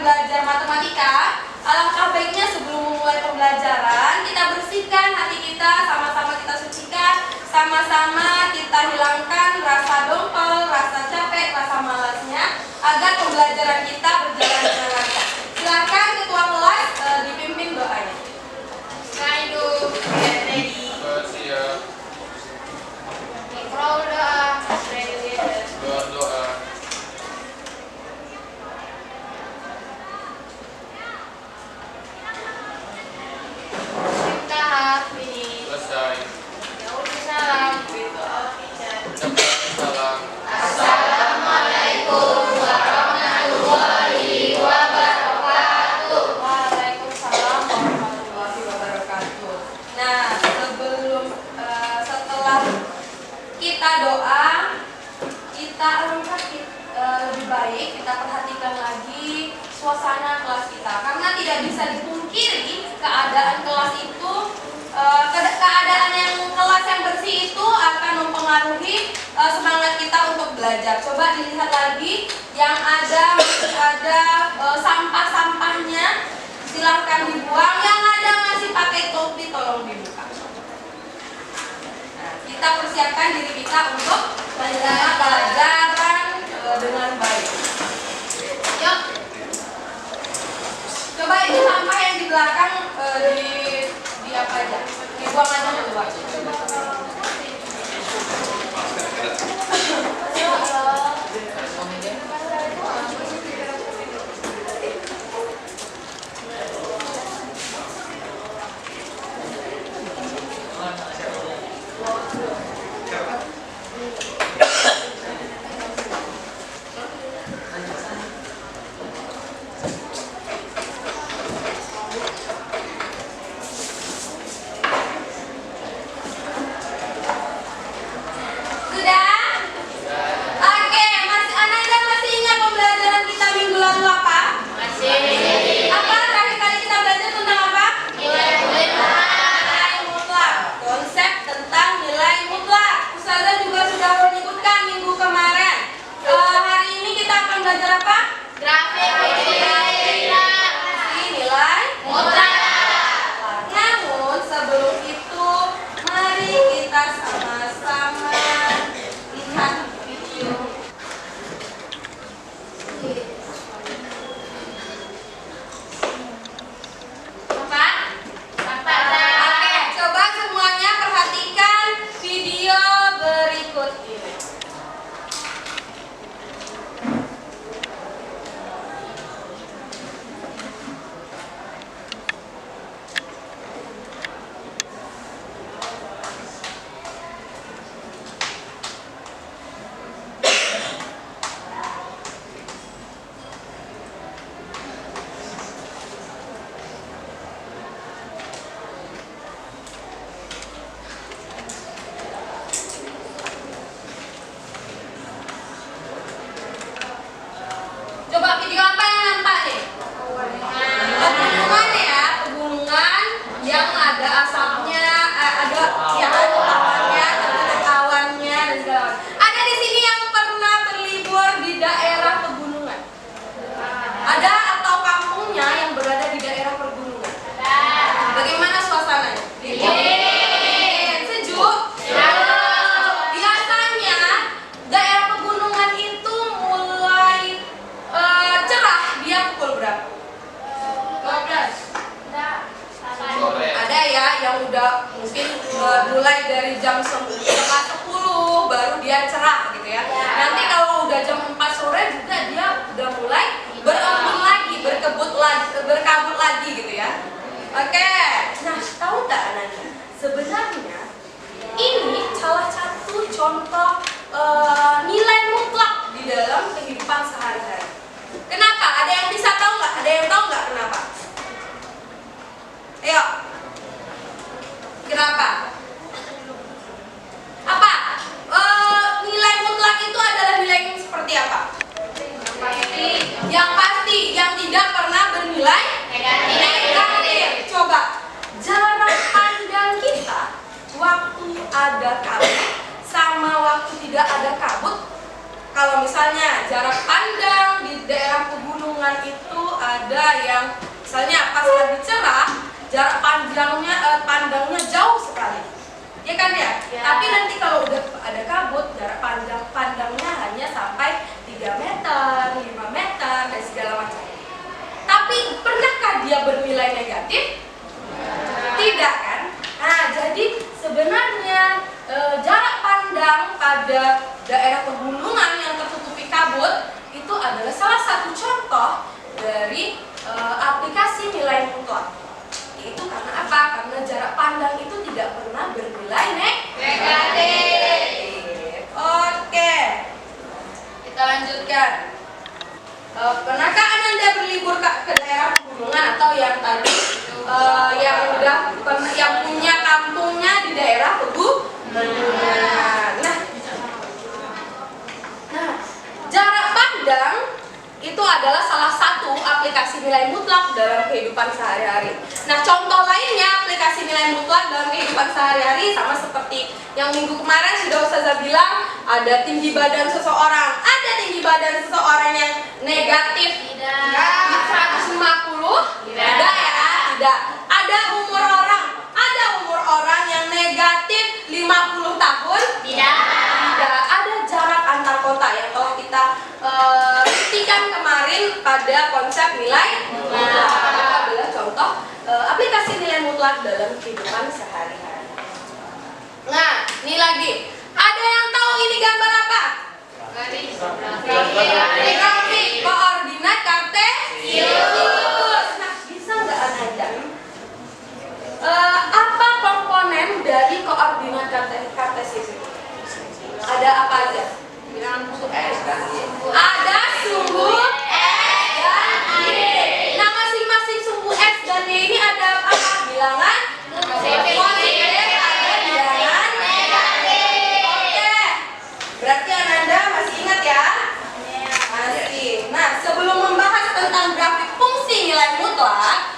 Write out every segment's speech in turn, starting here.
belajar matematika, alangkah baiknya sebelum memulai pembelajaran kita bersihkan hati kita, sama-sama kita sucikan, sama-sama kita hilangkan rasa dongkol, rasa capek, rasa malasnya, agar pembelajaran kita berjalan dengan lancar. Silakan ketua kelas dipimpin doanya. Kaidu, ready. Siap. Mikro doa, ready. Doa. Selesai. Salam. Assalamualaikum warahmatullahi wabarakatuh. Waalaikumsalam warahmatullahi wabarakatuh. Nah, setelah kita doa, kita lebih baik kita perhatikan lagi suasana kelas kita, karena tidak bisa dipungkiri keadaan kelas itu, keadaan yang kelas yang bersih itu akan mempengaruhi semangat kita untuk belajar. Coba dilihat lagi yang ada sampah-sampahnya, silahkan dibuang. Yang ada masih pakai topi, tolong dibuka. Nah, kita persiapkan diri kita untuk menerima pelajaran dengan baik. Yuk. Coba itu sampah yang di belakang di apa aja? Dibuang aja dulu. Mulai dari jam 10 baru dia cerah gitu ya. Nanti kalau udah jam 4 sore juga dia udah mulai berembun lagi, berkabut lagi gitu ya. Oke. Nah, tahu nggak Anani? Sebenarnya ini salah satu contoh nilai mutlak di dalam kehidupan sehari-hari. Kenapa? Ada yang bisa tahu nggak? Ada yang tahu nggak kenapa? Ayo. Kenapa? Apa? Nilai mutlak itu adalah nilai yang seperti apa? Yang pasti, yang tidak pernah bernilai negatif. Coba, jarak pandang kita waktu ada kabut sama waktu tidak ada kabut. Kalau misalnya jarak pandang di daerah pegunungan itu ada yang misalnya pas lagi cerah jarak pandangnya jauh sekali, ya kan ya? Tapi nanti kalau udah ada kabut jarak pandangnya hanya sampai 3 meter, 5 meter dan segala macam. Tapi pernahkah dia bernilai negatif? Tidak kan? Nah, jadi sebenarnya jarak pandang pada daerah pegunungan yang tertutupi kabut itu adalah salah satu contoh dari aplikasi nilai mutlak. Itu karena apa? Karena jarak pandang itu tidak pernah bernilai negatif. Oke, kita lanjutkan. Pernahkah Ananda berlibur ke daerah pegunungan atau yang tadi yang punya kampungnya di daerah pegunungan? Nah, jarak pandang itu adalah salah satu aplikasi nilai mutlak dalam kehidupan sehari-hari. Nah, contoh lainnya aplikasi nilai mutlak dalam kehidupan sehari-hari sama seperti yang minggu kemarin sudah Ustazah bilang, ada tinggi badan seseorang. Ada tinggi badan seseorang yang negatif 150? Tidak ya, tidak. Ada umur orang yang negatif 50 tahun? Tidak. Ada jarak antar kota yang telah kita buktikan kemarin pada konsep nilai mutlak. Itu adalah contoh aplikasi nilai mutlak dalam kehidupan sehari-hari. Nah, ini lagi. Ada yang tahu ini gambar apa? Grafik koordinat kartesius. Nah, bisa nggak Ananda? Apa komponen dari koordinat kartesius itu? Ada apa aja? Ada sumbu S dan Y. Nah, masing-masing sumbu S dan Y ini ada apa? Bilangan positif, ada bilangan negatif. Oke, berarti Ananda masih ingat ya? Masih. Nah, sebelum membahas tentang grafik fungsi nilai mutlak,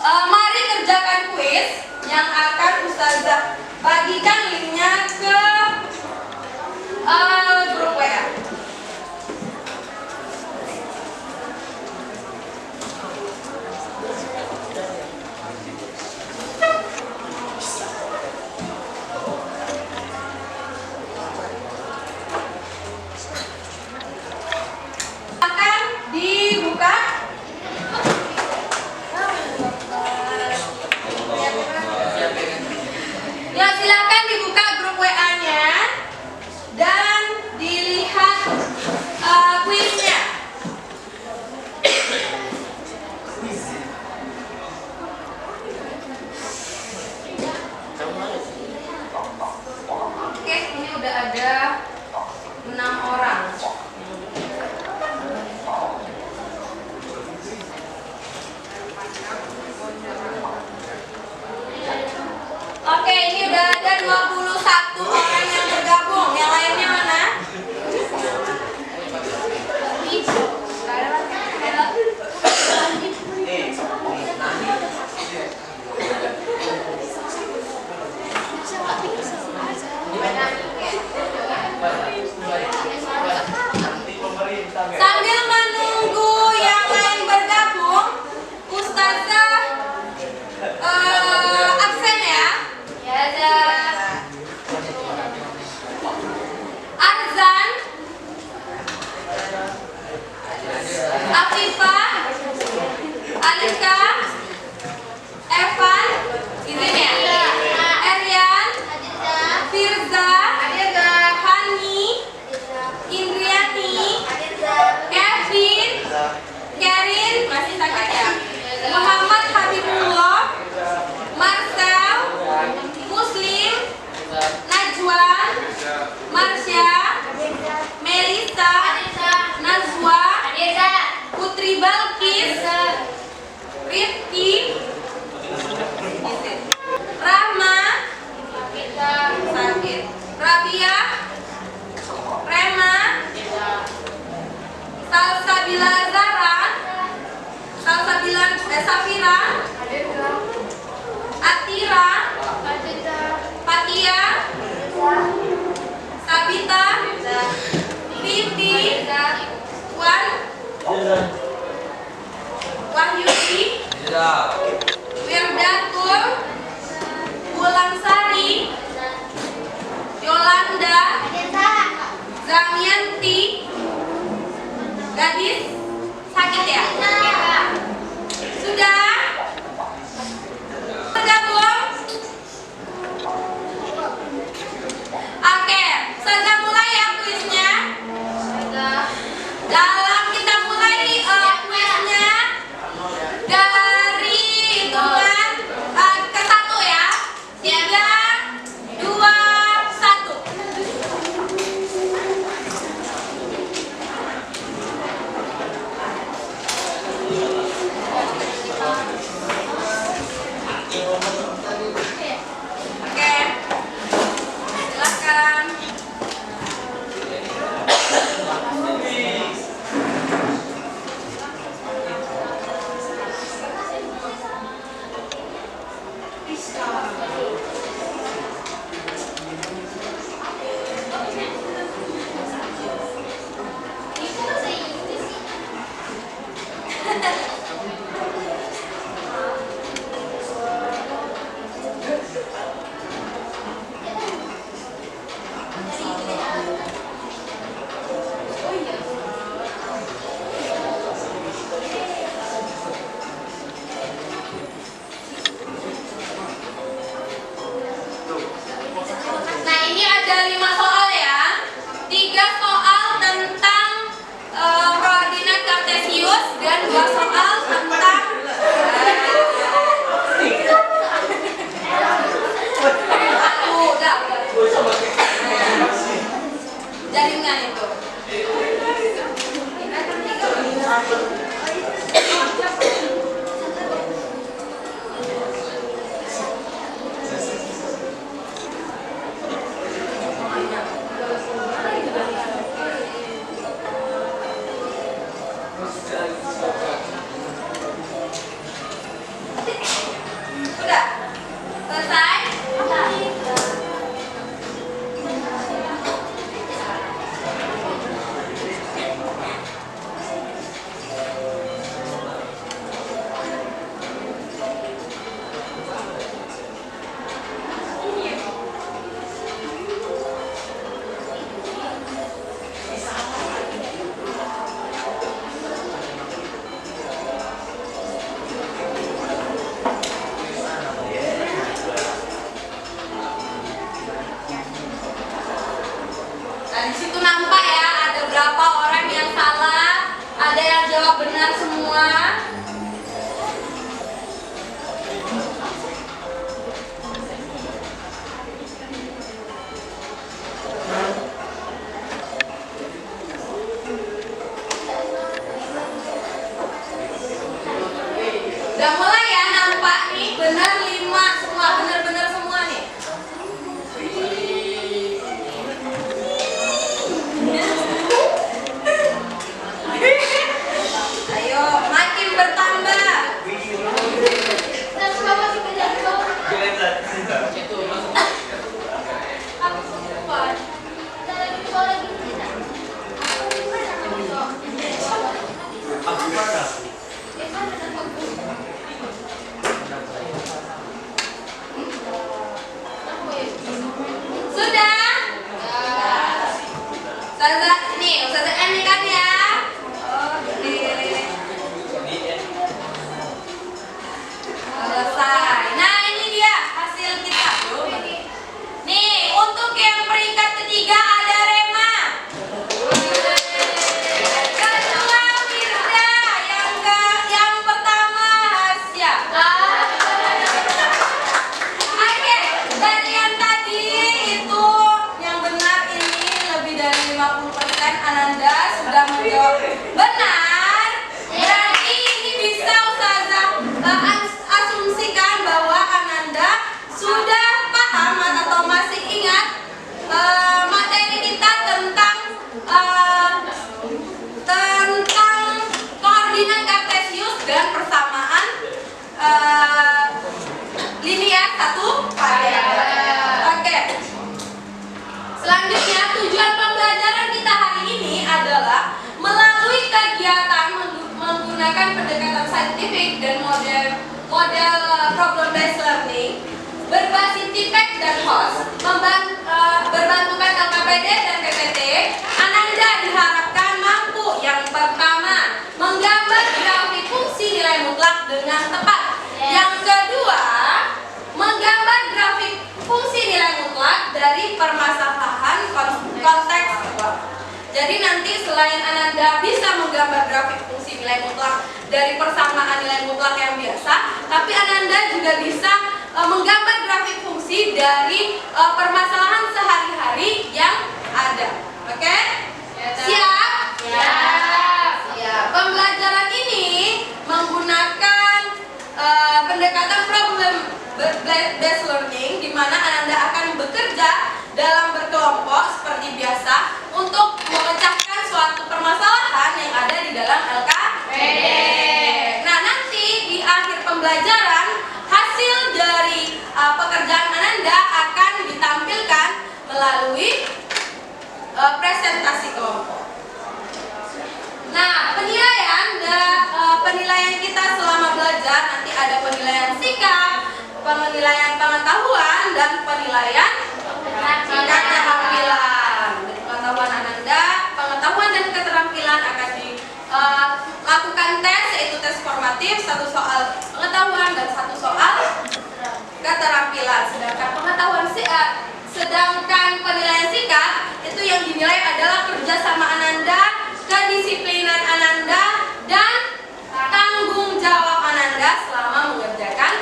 mari kerjakan kuis yang akan Ustazah bagikan linknya ke grup WA. Akan dibuka. Ya, silakan dibuka grup WA-nya dan dilihat kuisnya. Oke, ini udah ada 6 orang. Oke, ini udah ada 21 orang yang bergabung. Yang lainnya mana? Sambil menunggu yang lain bergabung, Ustazah absen ya. Ya, ada Arzan, Afifah, Alika, Evan, izin ya, Erian, Firza, Hani, Indriani, Kevin, Kerin, masih sakit ya, Muhammad Habibullah, Marcel, Muslim, Najwan, Marsha, Melisa, Nazwa, Putri Balkis, Rifki, Rahma, sakit, Rabia, Rema, Salsabila Zara, Safira, Atira, Fatia, Sabita, Vivi, Wan, Wahyudi, Wirdatul, Wulansari, Yolanda, Zamianti. Gadis sakit ya? Sudah? Bergabung? Oke, sudah mulai ya kuisnya? Dalam kita mulai kuisnya dari hitungan ke 1 ya. 3, 2, 1. Oke, silakan. Nah, ini ada 5 soal ya. 3 soal tentang koordinat kartesius dan 2 soal tentang jaringan itu. Sudah? Selesai? Nah, di situ nampak ya ada berapa orang yang salah, ada yang jawab benar semua. Udah mulai ya nampak nih, benar 5 semua, benar-benar semua nih. Ayo, makin bertambah. Sudah? Ustazah, nih, Ustazah M nih kan ya? Oke. Selesai. Nah, ini dia hasil kita. Nih, untuk yang peringkat ketiga ada Rema. Kedua Wirda, yang pertama Hasya. Oke, dari yang tadi itu yang benar ini lebih dari 50% Ananda sudah menjawab benar. Berarti ini bisa Ustazah asumsikan bahwa Ananda sudah paham atau masih ingat materi kita tentang koordinat kartesius dan persamaan linear satu padat. Oke. Selanjutnya tujuan pembelajaran kita hari ini adalah melalui kegiatan menggunakan menggunakan pendekatan saintifik dan model problem based learning berbasis TPEC dan HOS, berbantukan LKPD dan PPT, Ananda diharapkan mampu yang pertama menggambar grafik fungsi nilai mutlak dengan tepat. Yang kedua, menggambar grafik fungsi nilai mutlak dari permasalahan konteks. Jadi nanti selain Ananda bisa menggambar grafik fungsi nilai mutlak dari persamaan nilai mutlak yang biasa, tapi Ananda juga bisa menggambar grafik fungsi dari permasalahan sehari-hari yang ada. Oke? Siap? Siap. Pembelajaran ini menggunakan pendekatan problem based learning, di mana Ananda akan bekerja dalam berkelompok seperti biasa untuk memecahkan suatu permasalahan yang ada di dalam LKPD. Nah, nanti di akhir pembelajaran hasil dari pekerjaan Ananda akan ditampilkan melalui presentasi kelompok. Nah, penilaian kita selama belajar nanti ada penilaian sikap, penilaian pengetahuan, dan penilaian keterampilan. Pengetahuan Ananda, pengetahuan dan keterampilan akan dilakukan tes, yaitu tes formatif, 1 soal pengetahuan dan 1 soal keterampilan. Sedangkan penilaian sikap itu yang dinilai adalah kerjasama Ananda, kedisiplinan Ananda, dan tanggung jawab Ananda selama mengerjakan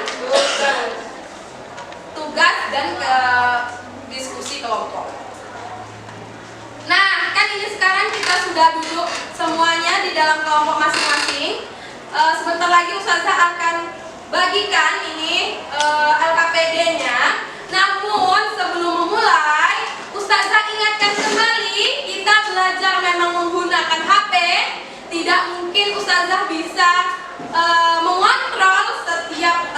tugas dan diskusi kelompok. Nah, kan ini sekarang kita sudah duduk semuanya di dalam kelompok masing-masing. Sebentar lagi Ustazah akan bagikan ini LKPD-nya. Namun sebelum memulai, Ustazah ingatkan kembali, kita belajar memang menggunakan HP. Tidak mungkin Ustazah bisa mengontrol setiap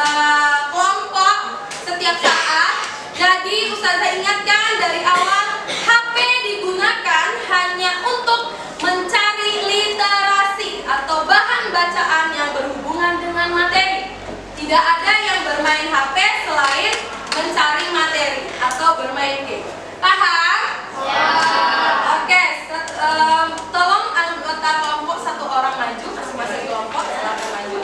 kelompok setiap saat. Jadi Ustazah ingatkan dari awal, HP digunakan hanya untuk mencari literasi atau bahan bacaan yang berhubungan dengan materi. Tidak ada yang bermain HP selain mencari materi atau bermain game. Paham? Ya. Oke, tolong anggota kelompok 1 orang maju, masing-masing kelompok silakan maju.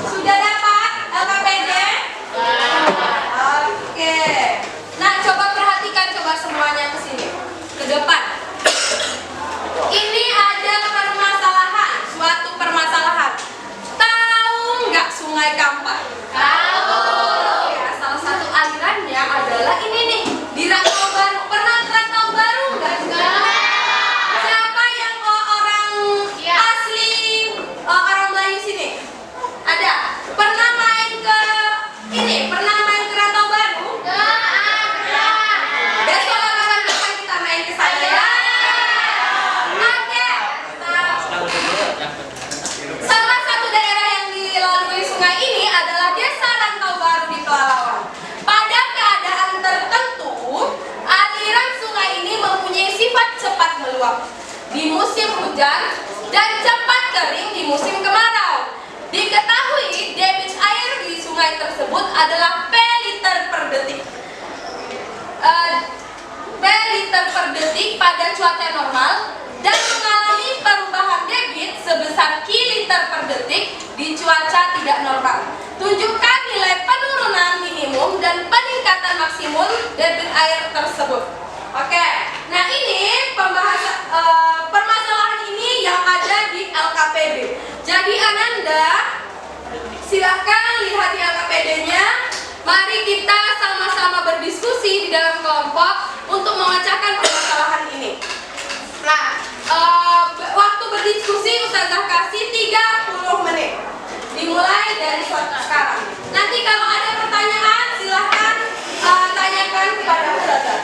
Sudah dapat LKPD? Oke. Nah, coba perhatikan semuanya ke sini, ke depan. Ini ada suatu permasalahan. Tahu nggak Sungai Kampar? Tahu. Ya, salah satu alirannya adalah ini nih, di Rantau Baru. Pernah ke Rantau Baru nggak? Siapa yang orang asli, orang Melayu sini? Ada? Pernah main ke Rantau Baru? Besok kapan kita main ke sana ya? Oke. Salah satu daerah yang dilalui sungai ini adalah Desa Rantau Baru di Pelalawan. Pada keadaan tertentu, aliran sungai ini mempunyai sifat cepat meluap di musim hujan dan cepat kering di musim kemarau. Diketahui debit air di sungai tersebut adalah P liter per detik. P liter per detik pada cuaca normal dan mengalami perubahan debit sebesar K liter per detik di cuaca tidak normal. Tunjukkan nilai penurunan minimum dan peningkatan maksimum debit air tersebut. Oke, nah ini permasalahan ini yang ada di LKPD. Jadi Ananda silakan lihat di LKPD-nya. Mari kita sama-sama berdiskusi di dalam kelompok untuk memecahkan permasalahan ini. Nah, waktu berdiskusi Ustazah kasih 30 menit. Dimulai dari sekarang. Nanti kalau ada pertanyaan silahkan tanyakan kepada Ustazah.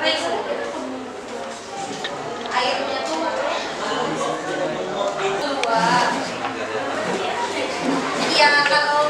kering. Airnya tuh keluar. Iya kalau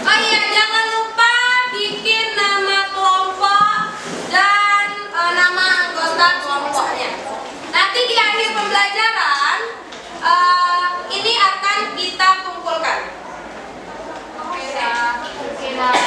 oh iya, jangan lupa bikin nama kelompok dan nama anggota kelompoknya. Nanti di akhir pembelajaran ini akan kita kumpulkan. Oke, bye.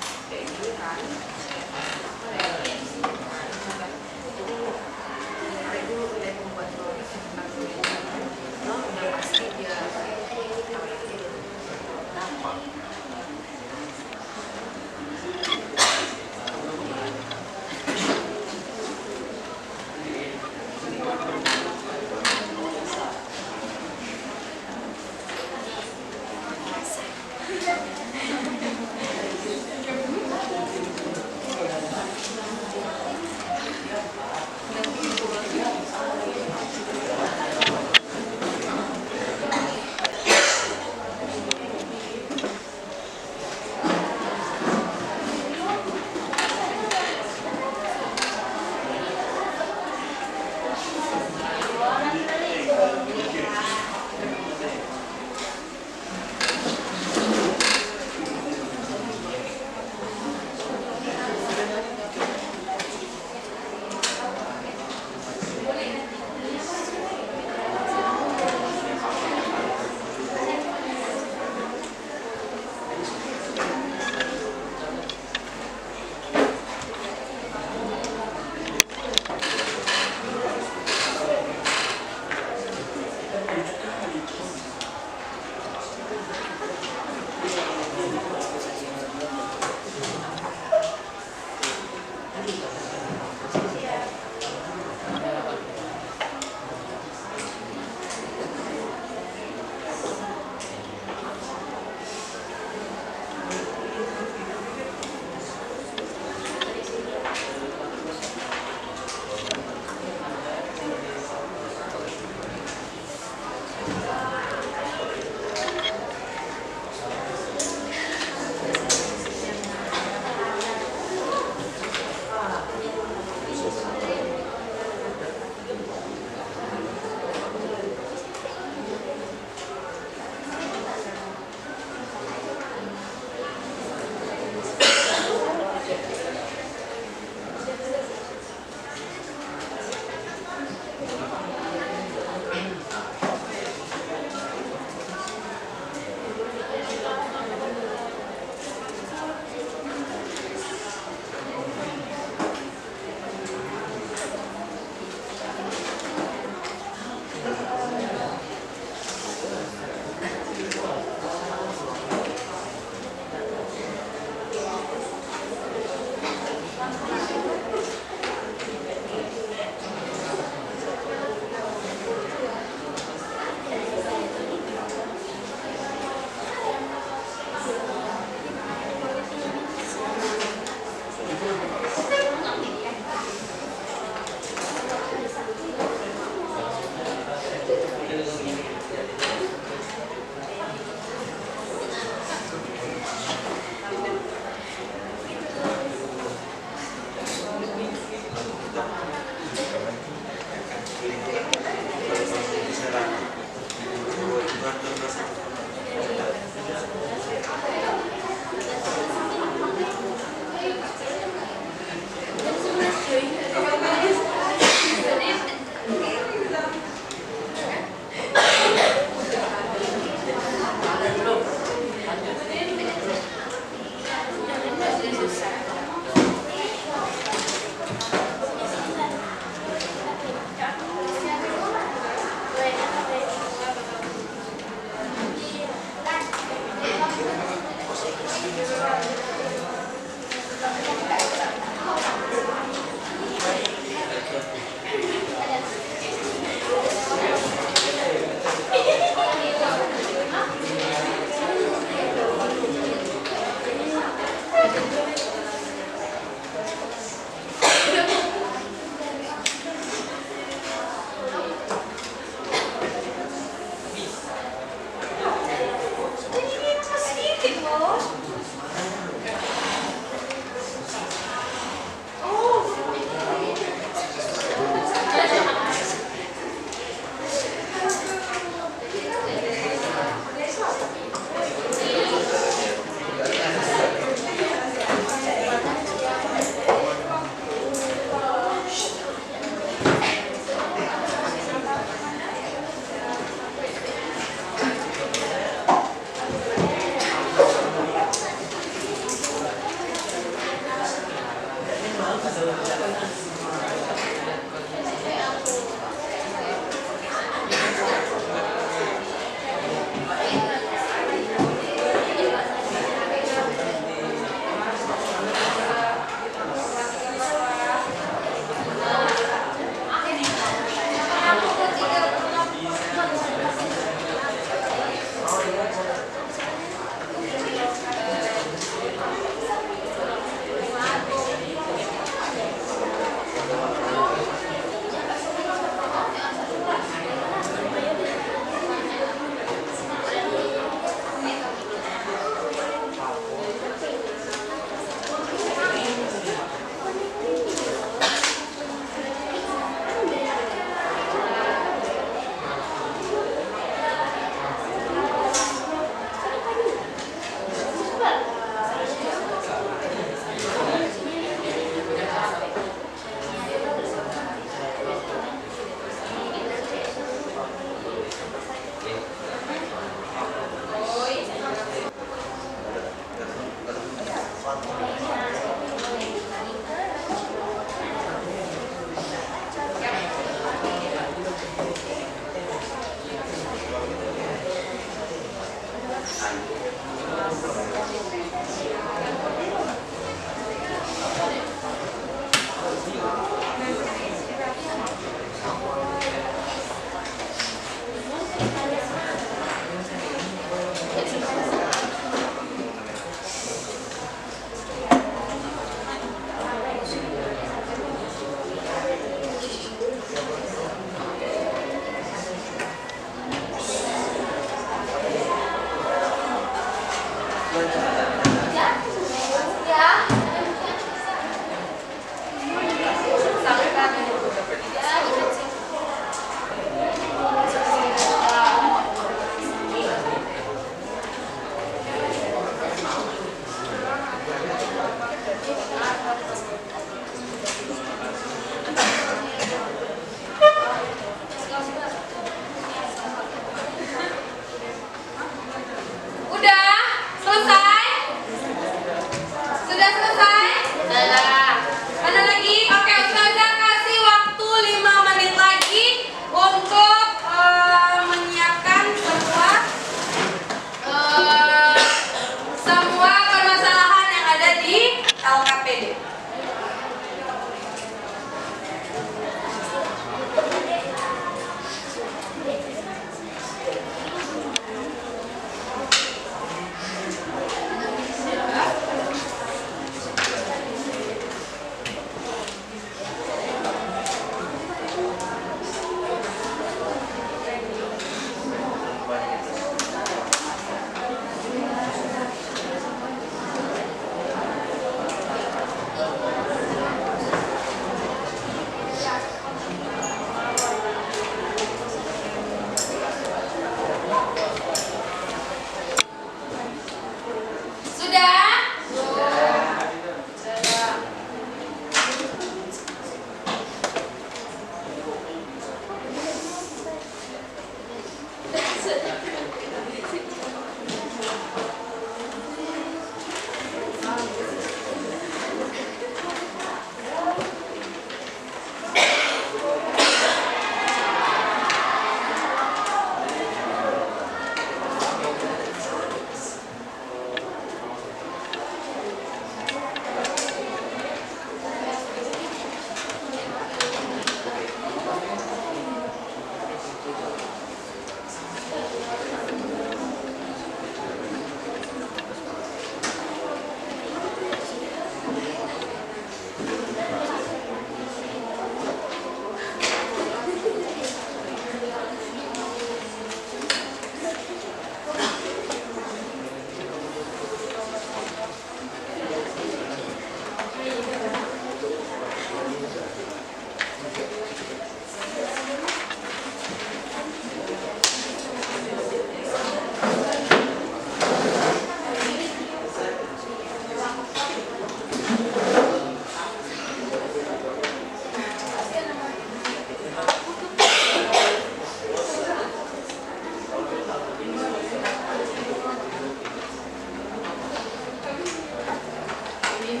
Oke,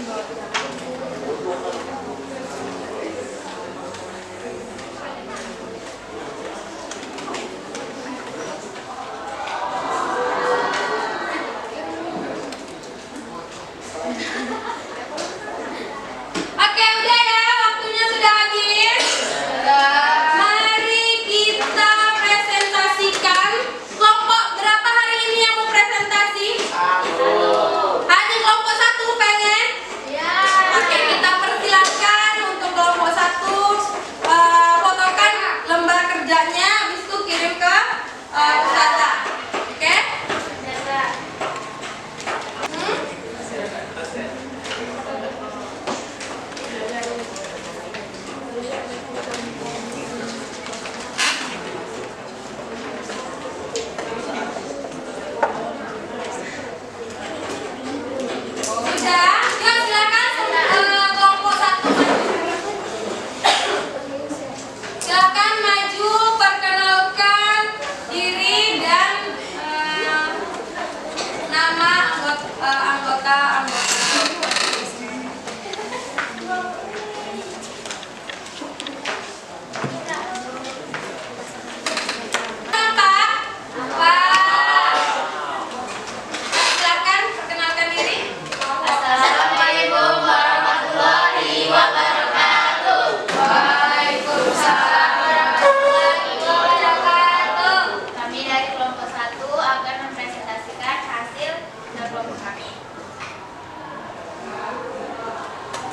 udah ya, waktunya sudah habis. Mari kita presentasikan. Kelompok berapa hari ini yang mau presentasi? Hanya kelompok 1 pengen? Oke, kita persilakan untuk kelompok 1 fotokan lembar kerjanya, habis itu kirim ke ustazah. Oke? Sudah? Yuk silakan kelompok 1 maju. Silakan maju, perkenalkan diri dan nama anggota. Silakan perkenalkan diri. Assalamualaikum warahmatullahi wabarakatuh. Waalaikumsalam warahmatullahi wabarakatuh. Kami dari kelompok 1 akan mempresentasikan hasil dari kelompok kami.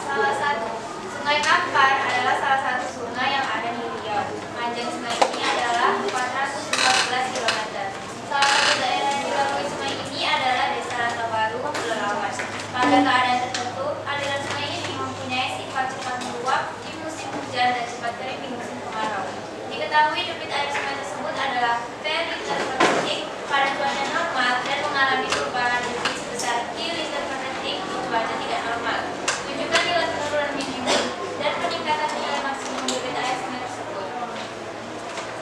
Salah satu, Sungai Kampar adalah salah satu sungai yang ada di Riau. Panjang sungai ini adalah 414 km. Salah satu daerah yang dilalui sungai ini adalah Desa Ratabaru, Pelalawan. Pada keadaan tertentu, aliran sungai ini mempunyai sifat cepat meluap di musim hujan dan cepat kering di musim kemarau. Diketahui debit air sungai tersebut adalah P liter per detik pada cuaca normal dan mengalami perubahan debit sebesar Q liter per detik di cuaca tidak normal. Tunjukkan nilai penurunan minimum dan peningkatan nilai maksimum debit air sungai tersebut.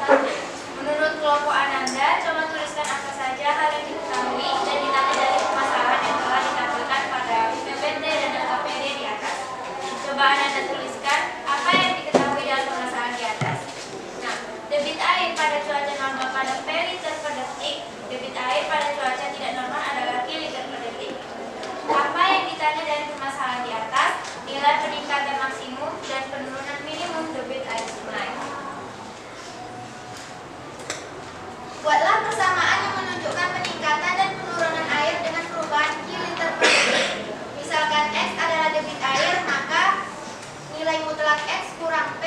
1. Menurut kelompok Ananda, coba tuliskan apa saja hal yang diketahui dan ditanya dari permasalahan yang telah ditampilkan pada PPT dan LKPD di atas. Coba Ananda tuliskan apa yang diketahui dalam permasalahan di atas. Nah, debit air pada cuaca normal pada P liter per detik, debit air pada cuaca tidak normal adalah Q liter per detik. Apa yang ditanya dari permasalahan di atas? Nilai peningkatan maksimum dan penurunan minimum debit air sungai. Buatlah persamaan yang menunjukkan peningkatan dan penurunan air dengan perubahan Q liter per detik. Misalkan X adalah debit air, maka nilai mutlak X kurang P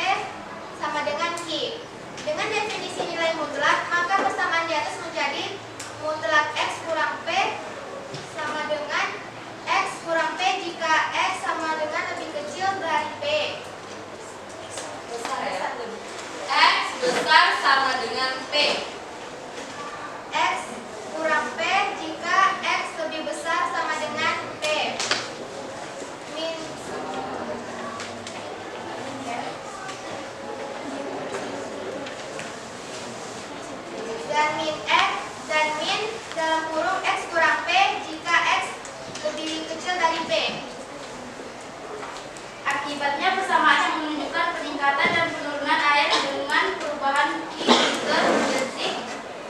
sama dengan Q. Dengan definisi nilai mutlak, maka persamaan di atas menjadi mutlak X kurang P sama dengan X kurang P jika X sama dengan lebih kecil dari P. X besar sama dengan P. X kurang P jika X lebih besar sama dengan P. Min dan min dalam kurung X kurang P jika X lebih kecil dari P. Akibatnya persamaan yang menunjukkan peningkatan dan penurunan air dengan perubahan Q liter per detik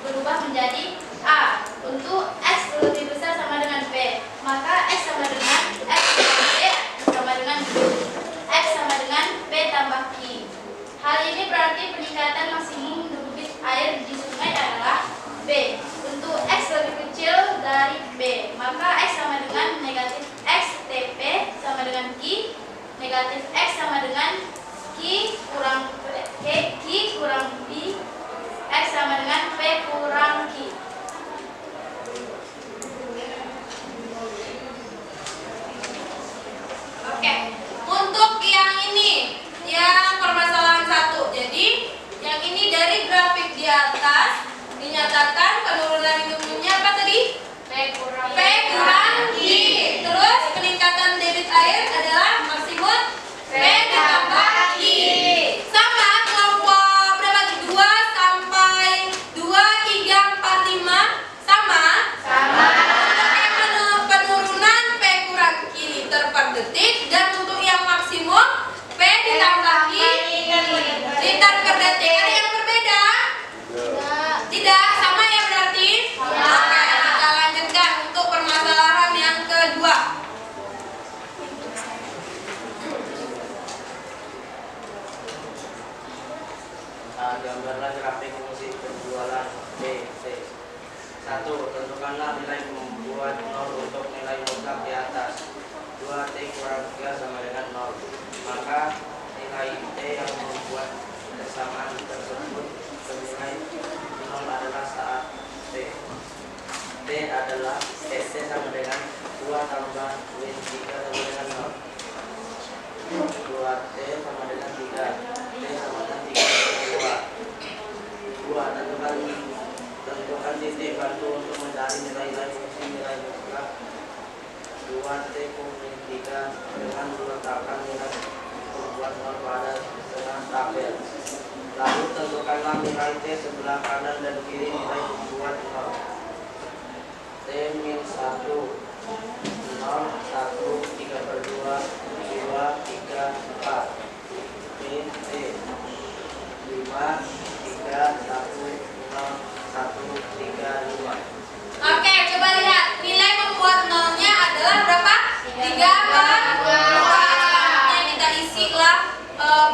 berubah menjadi A. Untuk X lebih besar sama dengan P, maka X sama dengan X tambah P sama dengan Q. X sama dengan P tambah Q. Hal ini berarti peningkatan maksimum debit air di sungai adalah B. Untuk X lebih kecil dari B, maka X sama dengan negatif X TP sama dengan Q. Negatif X sama dengan Q kurang B. X sama dengan P kurang Q. Oke, untuk yang ini, yang permasalahan 1. Jadi, yang ini dari grafik di atas dinyatakan penurunan minimumnya apa tadi? P kurang P kurang Q. Terus peningkatan debit air adalah maksimum P ditambah Q. Sama kelompok berapa? 2 sampai 2, 3, 4, 5 sama? Sama. Penurunan P kurang Q liter per detik, dan untuk yang maksimum P ditambahi liter per detik. Ada yang berbeda? Tidak, sama ya berarti? Oke, kita lanjutkan untuk permasalahan yang kedua. Gambarlah grafik fungsi penjualan BC. 1. Tentukanlah nilai membuat 0 untuk nilai mutlak di atas. 2. T kurang 3 sama dengan 0. Maka nilai T yang membuat persamaan tersebut bernilai 0 adalah saat T. T adalah T sama dengan 2 tambah Win 3 sama dengan 0. 2T sama dengan 3. T sama dengan 3 2. Tentukan titik bantu untuk mencari nilai fungsi nilai mutlak 2T kuning 3 dengan meletakkan nilai membuat 0 pada tengah tabel. Lalu tentukanlah nilai T sebelah kanan dan kiri nilai membuat 0. T min 1 0 1 3 per 2 2 3 4 min T 5 3 1 0 1 3 5. Oke, coba lihat. Nilai membuat nolnya adalah berapa? 3 per 2. Selanjutnya kita isilah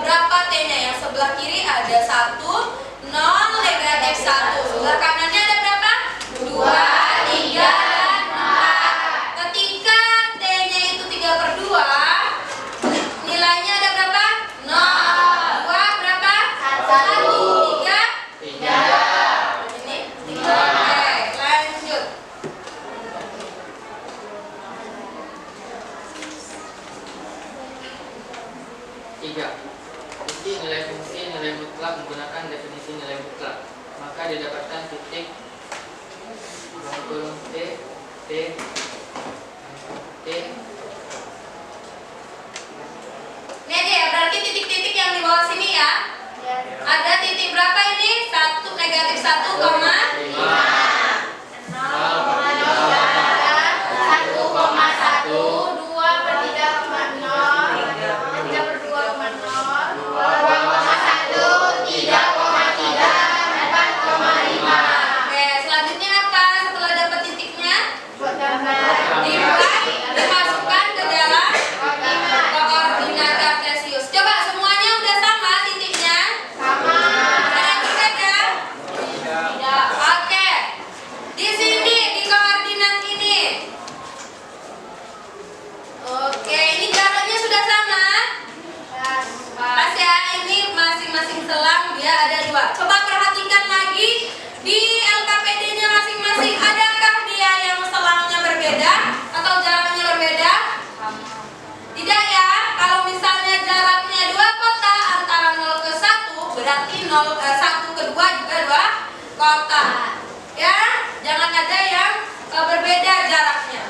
berapa T-nya. Yang sebelah kiri ada 1, 0, negatif 1. Sebelah kanannya ada berapa? 2, 3, dan 4. Ketika T-nya itu 3 per 2, nilainya ada berapa? 0. 2 berapa? 1. 3. Ini 3. Oke, lanjut. 3. Isi nilai fungsi nilai mutlak menggunakan definisi nilai mutlak. Maka didapatkan titik kurung T Ini aja ya, berarti titik-titik yang di bawah sini ya. Ada titik berapa ini? 1, negatif 1, Oke, selanjutnya apa? Setelah dapat titiknya, dimasukkan ke dalam koordinat kartesius. Coba semuanya udah sama titiknya? Ada yang berbeda? Tidak. Oke. Di sini di koordinat ini. Oke, ini jaraknya sudah sama? Pas ya, ini masing-masing selang dia ada 2. Coba perhatikan lagi di LKPD-nya masing-masing. Adakah dia yang selangnya berbeda atau jaraknya berbeda? Tidak ya. Kalau misalnya jaraknya 2 kotak antara 0 ke 1, berarti 1 ke 2 juga 2 kotak. Ya, jangan ada yang berbeda jaraknya.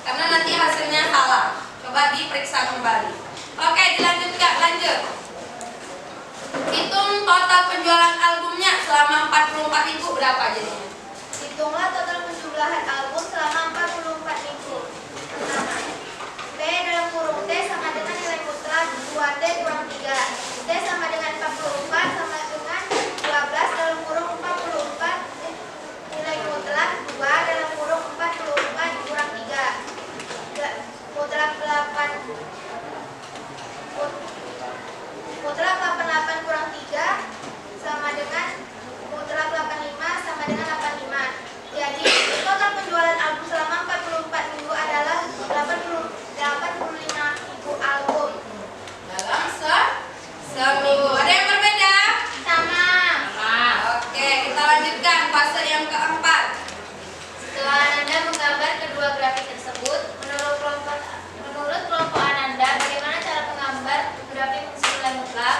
Karena nanti hasilnya salah. Coba diperiksa kembali. Oke, dilanjutkan, lanjut. Hitung total penjualan albumnya selama 44.000 berapa jadinya? Hitunglah total penjumlahan album selama 44.000. Pertama, P dalam kurung T sama dengan nilai mutlak 2T kurang 3. T sama dengan 44 sama dengan 12 dalam kurung 44. Nilai mutlak 2 dalam kurung 44 kurang 3. Mutlak 88 kurang 3 sama dengan mutlak 85 sama dengan 85. Jadi total penjualan album selama 44 minggu adalah 85.000 album. Dalam seminggu. Ada yang berbeda? Sama. Oke, kita lanjutkan fase yang keempat. Setelah Ananda menggambar kedua grafik tersebut, menurut kelompok Ananda, bagaimana cara menggambar grafik fungsi nilai mutlak?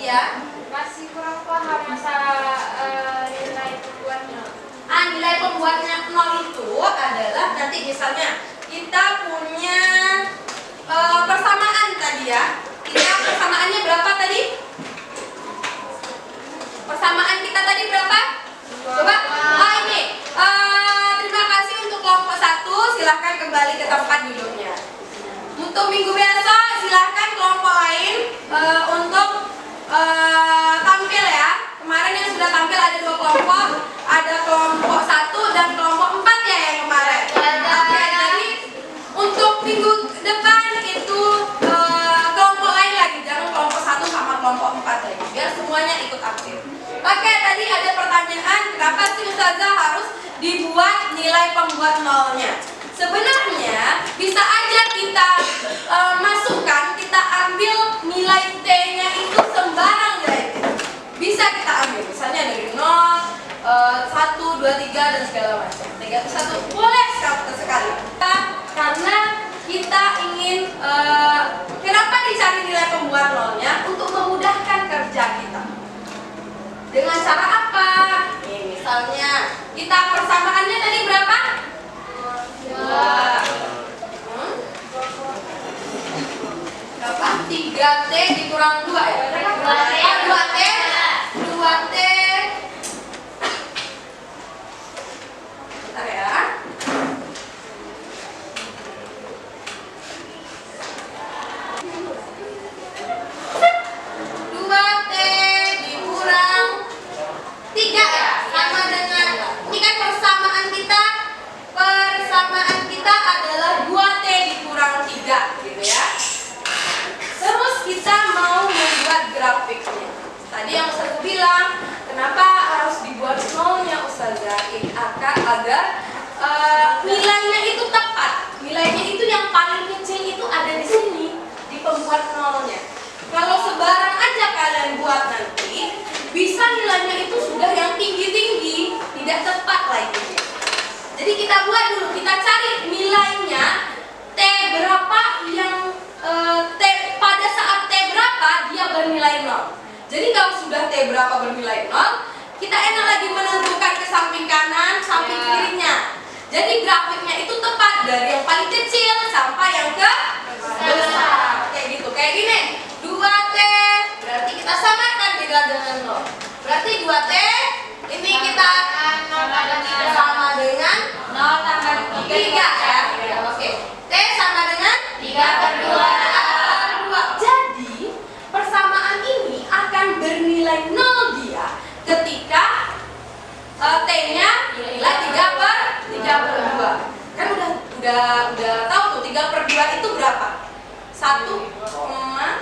ya? Masih kurang paham masalah nilai pembuatnya. Nilai pembuatnya 0 itu adalah nanti misalnya kita punya persamaan tadi ya. Kita persamaannya berapa tadi? Persamaan kita tadi berapa? Coba. Ini. Terima kasih untuk kelompok 1. Silahkan kembali ke tempat duduknya. Untuk minggu besok silahkan kelompok lain untuk tampil ya. Kemarin yang sudah tampil ada 2 kelompok, ada kelompok 1 dan kelompok 4 ya yang kemarin. Oke, jadi untuk minggu depan itu kelompok lain lagi, jangan kelompok 1 sama kelompok 4 lagi, biar semuanya ikut aktif. Oke, tadi ada pertanyaan, kenapa sih Ustazah harus dibuat nilai pembuat nolnya? Sebenarnya bisa aja kita masukkan, kita ambil nilai T-nya itu sembarang nilai T. Bisa kita ambil, misalnya dari 0, 1, 2, 3 dan segala macam. 3, 1 boleh sekali. Karena kita ingin kenapa dicari nilai pembuat nolnya? Untuk memudahkan kerja kita. Dengan cara apa? Nih, misalnya kita persamaannya tadi berapa? 2. Berapa? 3T dikurang 2 ya? 2T. 2T. Bentar ya. 2T dikurang 3 ya? Sama dengan, ini kan persamaan kita adalah 2T dikurang 3 gitu ya. Terus kita mau membuat grafiknya. Tadi yang Ustazah bilang, kenapa harus dibuat nolnya Ustazah? Agar nilainya itu tepat. Nilainya itu yang paling kecil itu ada di sini, di pembuat nolnya. Kalau sebarang aja kalian buat nanti, bisa nilainya itu sudah yang tinggi-tinggi, tidak tepat lagi. Jadi kita buat dulu, kita cari nilainya T berapa yang T pada saat T berapa dia bernilai 0. Jadi kalau sudah T berapa bernilai 0, kita enak lagi menentukan ke samping kanan, samping kirinya. Jadi grafiknya itu tepat dari yang paling kecil sampai yang ke besar. Kayak gitu, kayak gini. 2T berarti kita samakan tidak dengan 0. Berarti 2T ini kita sama dengan 0 tambah 3 ya. Oke. T sama dengan 3/2. Jadi persamaan ini akan bernilai 0 dia ketika T-nya nilai 3/2. Kan udah tahu tuh 3/2 itu berapa? 1,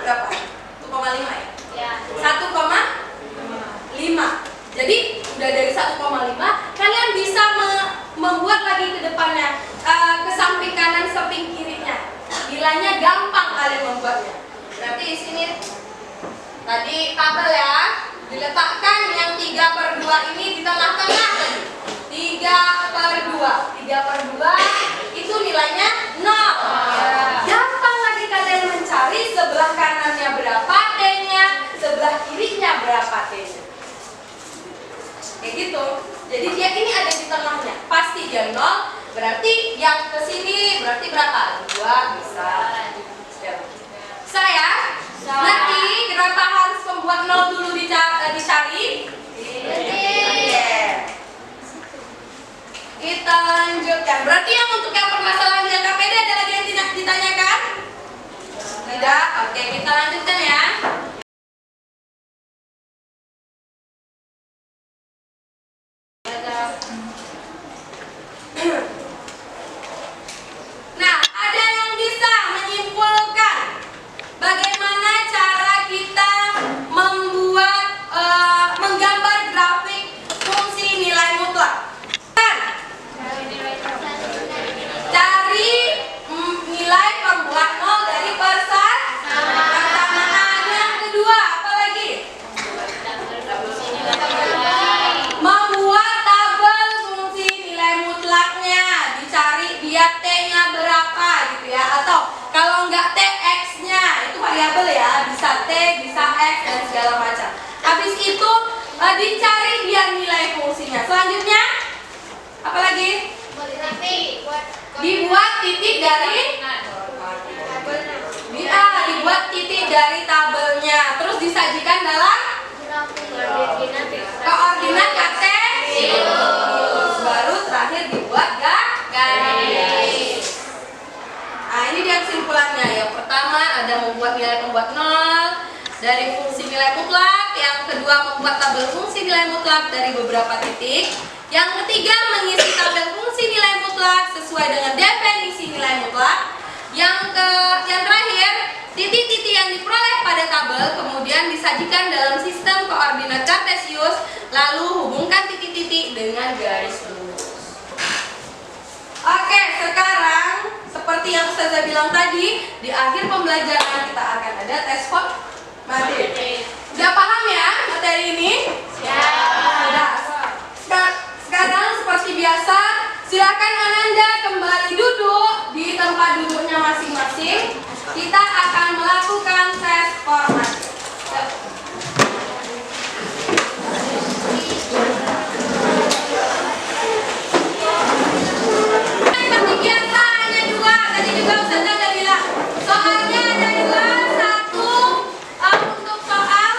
berapa? 1,5 ya? 1,5. Jadi udah dari 1,5 kalian bisa membuat lagi ke depannya, ke samping kanan, samping kirinya. Nilainya gampang kalian membuatnya. Berarti di sini tadi tabel ya, diletakkan yang 3/2 ini di tengah-tengah tadi. 3/2. 3/2 itu nilainya 0. Gampang lagi kalian mencari sebelah kanannya berapa T-nya, sebelah kirinya berapa T-nya. Kayak gitu. Jadi dia ini ada di tengahnya. Pasti dia 0. Berarti yang ke sini berarti berapa? 2 bisa. Saya nanti kenapa harus membuat 0 dulu dicari? Kita lanjutkan. Berarti yang untuk yang permasalahan di LKPD ada lagi yang tidak ditanyakan? Tidak? Oke, kita lanjutkan ya. Nah, ada yang bisa menyimpulkan bagaimana cara dicari biar nilai fungsinya. Selanjutnya apa lagi? Dibuat titik dari dibuat titik dari tabelnya, terus disajikan dalam koordinat kartesius. Baru terakhir dibuat garis. Nah, ini dia kesimpulannya. Yang pertama ada membuat nilai pembuat nol dari fungsi nilai mutlak. Yang kedua membuat tabel fungsi nilai mutlak dari beberapa titik. Yang ketiga mengisi tabel fungsi nilai mutlak sesuai dengan definisi nilai mutlak. Yang terakhir, titik-titik yang diperoleh pada tabel kemudian disajikan dalam sistem koordinat kartesius, lalu hubungkan titik-titik dengan garis lurus. Oke, sekarang seperti yang Ustazah bilang tadi, di akhir pembelajaran kita akan ada tes materi. Udah paham ya materi ini? Sudah. Sekarang seperti biasa, silakan Ananda kembali duduk di tempat duduknya masing-masing. Kita akan melakukan tes formasi. Seperti biasa hanya dua. Tadi juga Ustazah udah bilang. Soalnya ada dua. Satu untuk soal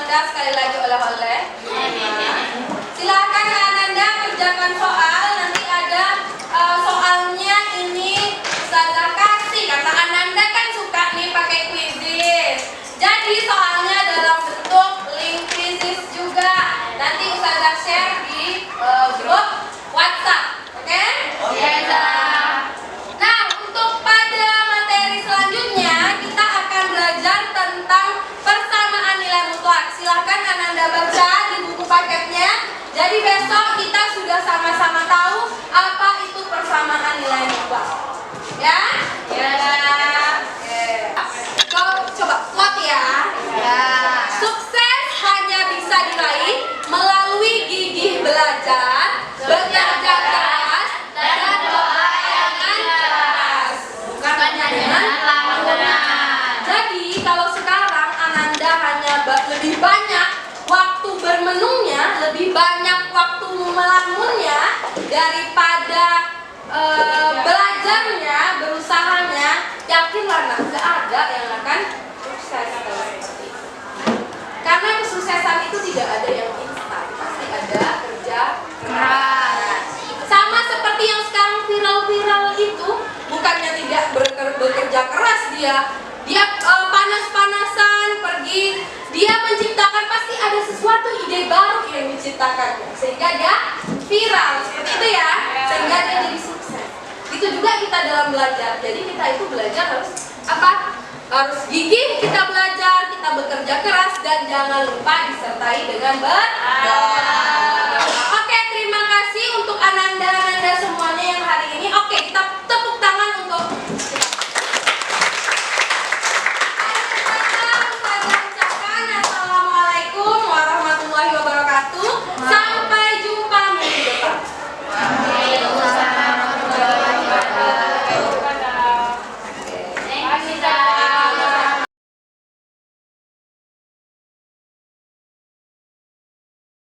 dibaca sekali lagi oleh-oleh. Silakan Ananda kerjakan soal. Nanti ada soalnya ini Ustazah kasih. Kata Ananda kan suka nih pakai quizzes. Jadi soalnya dalam bentuk link quizzes juga. Nanti Ustazah share di grup WhatsApp. Oke? Oke, Zah. Nah, untuk pada materi selanjutnya kita akan belajar tentang persamaan nilai mutlak. Silahkan Ananda baca di buku paketnya. Jadi besok kita sudah sama-sama tahu apa itu persamaan nilai mutlak. Ya? Ya. Oke. Kau coba quote ya. Ya. Sukses hanya bisa diraih melalui gigih belajar, bekerja keras, dan doa yang keras. Bukan hanya dengan lamunan. Jadi kalau sekarang Ananda hanya lebih banyak waktu bermenungnya, lebih banyak waktu melamunnya daripada belajarnya, berusahanya, yakinlah nggak ada yang akan sukses kalau seperti itu. Karena kesuksesan itu tidak ada yang instan, pasti ada kerja keras. Sama seperti yang sekarang viral-viral itu, bukannya tidak bekerja keras dia panas-panasan pergi, dia menciptakan, pasti ada sesuatu ide baru yang diciptakannya sehingga dia viral seperti itu ya, sehingga dia jadi sukses. Itu juga kita dalam belajar. Jadi kita itu belajar harus apa? Harus gigih kita belajar, kita bekerja keras, dan jangan lupa disertai dengan